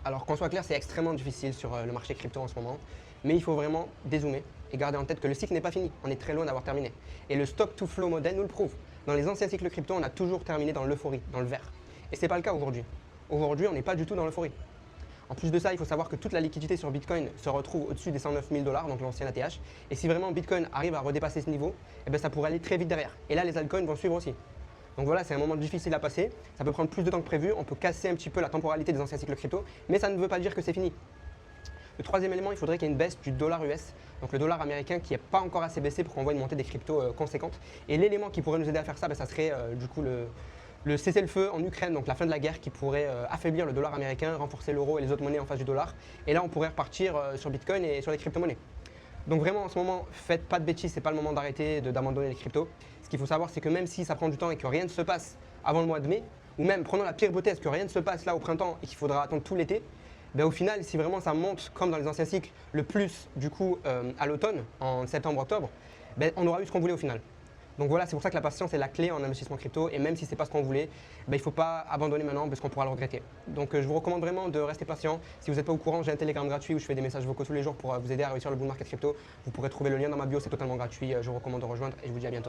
Alors qu'on soit clair, c'est extrêmement difficile sur le marché crypto en ce moment, mais il faut vraiment dézoomer et garder en tête que le cycle n'est pas fini, on est très loin d'avoir terminé. Et le stock to flow modèle nous le prouve. Dans les anciens cycles crypto, on a toujours terminé dans l'euphorie, dans le vert. Et ce n'est pas le cas aujourd'hui. Aujourd'hui, on n'est pas du tout dans l'euphorie. En plus de ça, il faut savoir que toute la liquidité sur Bitcoin se retrouve au-dessus des 109 000 $, donc l'ancien ATH. Et si vraiment Bitcoin arrive à redépasser ce niveau, eh bien, ça pourrait aller très vite derrière. Et là, les altcoins vont suivre aussi. Donc voilà, c'est un moment difficile à passer. Ça peut prendre plus de temps que prévu. On peut casser un petit peu la temporalité des anciens cycles crypto, mais ça ne veut pas dire que c'est fini. Le troisième élément, il faudrait qu'il y ait une baisse du dollar US, donc le dollar américain qui n'est pas encore assez baissé pour qu'on voit une montée des cryptos conséquente. Et l'élément qui pourrait nous aider à faire ça, ça serait du coup le cessez-le-feu en Ukraine, donc la fin de la guerre qui pourrait affaiblir le dollar américain, renforcer l'euro et les autres monnaies en face du dollar. Et là, on pourrait repartir sur Bitcoin et sur les crypto-monnaies. Donc vraiment, en ce moment, faites pas de bêtises, c'est pas le moment d'arrêter, d'abandonner les cryptos. Ce qu'il faut savoir, c'est que même si ça prend du temps et que rien ne se passe avant le mois de mai, ou même prenons la pire hypothèse que rien ne se passe là au printemps et qu'il faudra attendre tout l'été, ben au final, si vraiment ça monte comme dans les anciens cycles, le plus du coup à l'automne, en septembre-octobre, ben on aura eu ce qu'on voulait au final. Donc voilà, c'est pour ça que la patience est la clé en investissement crypto et même si ce n'est pas ce qu'on voulait, ben, il ne faut pas abandonner maintenant parce qu'on pourra le regretter. Donc je vous recommande vraiment de rester patient. Si vous n'êtes pas au courant, j'ai un Telegram gratuit où je fais des messages vocaux tous les jours pour vous aider à réussir le bull market crypto. Vous pourrez trouver le lien dans ma bio, c'est totalement gratuit. Je vous recommande de rejoindre et je vous dis à bientôt.